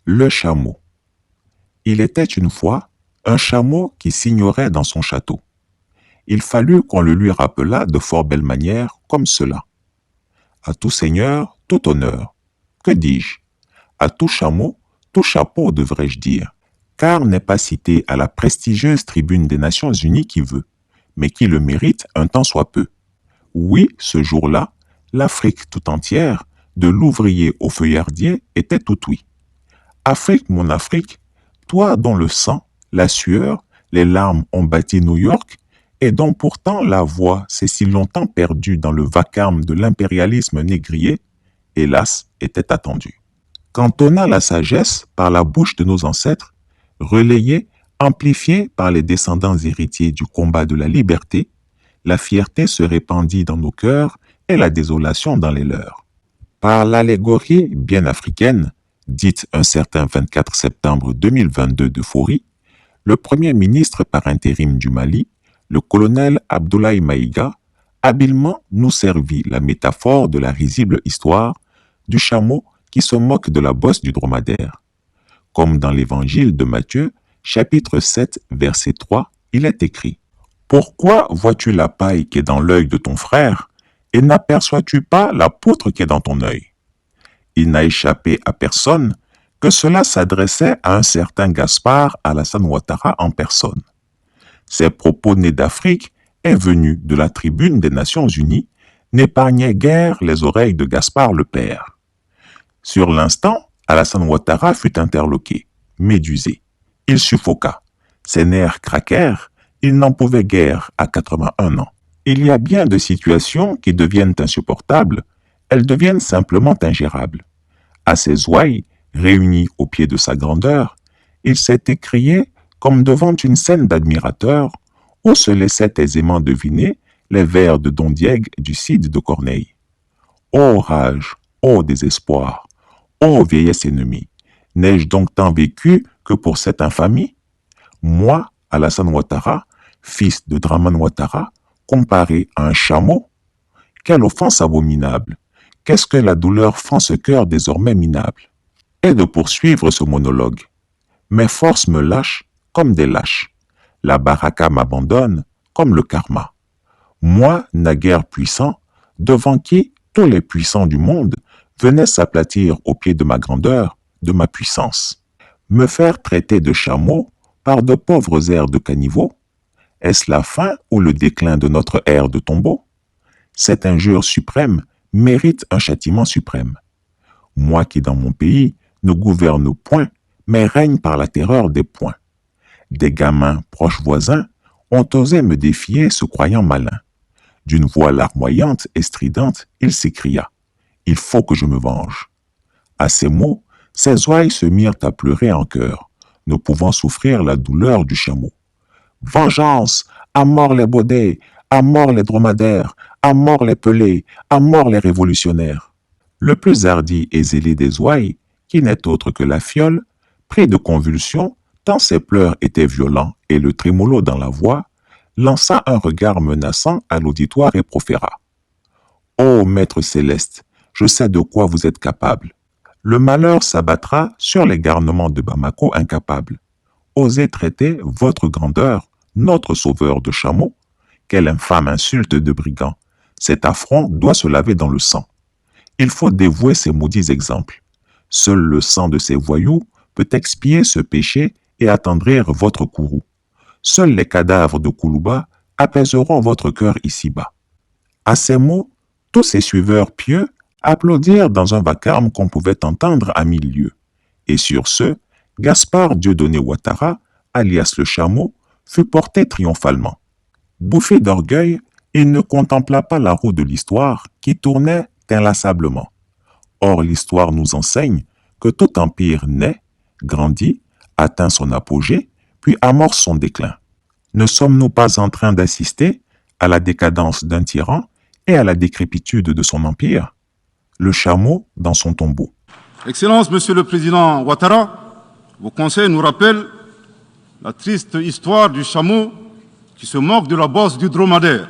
Le chameau. Il était une fois un chameau qui s'ignorait dans son château. Il fallut qu'on le lui rappelât de fort belle manière, comme cela. À tout seigneur, tout honneur. Que dis-je? À tout chameau, tout chapeau, devrais-je dire, car n'est pas cité à la prestigieuse tribune des Nations Unies qui veut, mais qui le mérite un tant soit peu. Oui, ce jour-là, l'Afrique tout entière, de l'ouvrier au feuillardier, était tout oui. Afrique, mon Afrique, toi dont le sang, la sueur, les larmes ont bâti New York, et dont pourtant la voix s'est si longtemps perdue dans le vacarme de l'impérialisme négrier, hélas, était attendue. Quand on a la sagesse par la bouche de nos ancêtres, relayée, amplifiée par les descendants héritiers du combat de la liberté, la fierté se répandit dans nos cœurs et la désolation dans les leurs. Par l'allégorie bien africaine, dite un certain 24 septembre 2022 de Fori, le premier ministre par intérim du Mali, le colonel Abdoulaye Maïga, habilement nous servit la métaphore de la risible histoire du chameau qui se moque de la bosse du dromadaire. Comme dans l'évangile de Matthieu, chapitre 7, verset 3, il est écrit « Pourquoi vois-tu la paille qui est dans l'œil de ton frère et n'aperçois-tu pas la poutre qui est dans ton œil ?» Il n'a échappé à personne que cela s'adressait à un certain Gaspard Alassane Ouattara en personne. Ces propos nés d'Afrique et venus de la tribune des Nations Unies n'épargnaient guère les oreilles de Gaspard le père. Sur l'instant, Alassane Ouattara fut interloqué, médusé. Il suffoqua. Ses nerfs craquèrent. Il n'en pouvait guère à 81 ans. Il y a bien de situations qui deviennent insupportables. Elles deviennent simplement ingérables. À ses ouailles, réunies au pied de sa grandeur, il s'est écrié comme devant une scène d'admirateurs où se laissaient aisément deviner les vers de Don Diègue du Cid de Corneille. Ô rage, ô désespoir, ô vieillesse ennemie, n'ai-je donc tant vécu que pour cette infamie? Moi, Alassane Ouattara, fils de Dramane Ouattara, comparé à un chameau? Quelle offense abominable! Qu'est-ce que la douleur fend ce cœur désormais minable? Et de poursuivre ce monologue. Mes forces me lâchent comme des lâches. La baraka m'abandonne comme le karma. Moi, naguère puissant, devant qui tous les puissants du monde venaient s'aplatir au pied de ma grandeur, de ma puissance. Me faire traiter de chameau par de pauvres airs de caniveau? Est-ce la fin ou le déclin de notre ère de tombeau? Cette injure suprême mérite un châtiment suprême. Moi qui dans mon pays ne gouverne point, mais règne par la terreur des poings. Des gamins proches voisins ont osé me défier se croyant malin. D'une voix larmoyante et stridente, il s'écria « Il faut que je me venge ». À ces mots, ses ouailles se mirent à pleurer en chœur, ne pouvant souffrir la douleur du chameau. « Vengeance! À mort les baudets! À mort les dromadaires! À mort les pelés! À mort les révolutionnaires !» Le plus hardi et zélé des ouailles, qui n'est autre que la fiole, pris de convulsions, tant ses pleurs étaient violents et le trémolo dans la voix, lança un regard menaçant à l'auditoire et proféra. « Ô Maître céleste, je sais de quoi vous êtes capable. Le malheur s'abattra sur les garnements de Bamako incapables. Osez traiter votre grandeur, notre sauveur de chameau. Quelle infâme insulte de brigand. Cet affront doit se laver dans le sang. Il faut dévouer ces maudits exemples. Seul le sang de ces voyous peut expier ce péché et attendrir votre courroux. Seuls les cadavres de Koulouba apaiseront votre cœur ici-bas. » À ces mots, tous ses suiveurs pieux applaudirent dans un vacarme qu'on pouvait entendre à 1000 lieues. Et sur ce, Gaspard Dieudonné Ouattara, alias le chameau, fut porté triomphalement. Bouffé d'orgueil, il ne contempla pas la roue de l'histoire qui tournait inlassablement. Or, l'histoire nous enseigne que tout empire naît, grandit, atteint son apogée, puis amorce son déclin. Ne sommes-nous pas en train d'assister à la décadence d'un tyran et à la décrépitude de son empire? Le chameau dans son tombeau. Excellence, Monsieur le Président Ouattara, vos conseils nous rappellent la triste histoire du chameau qui se moque de la bosse du dromadaire.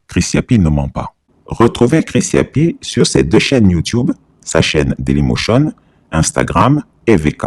Chris Yapi ne ment pas. Retrouvez Chris Yapi sur ses 2 chaînes YouTube, sa chaîne Dailymotion, Instagram et VK.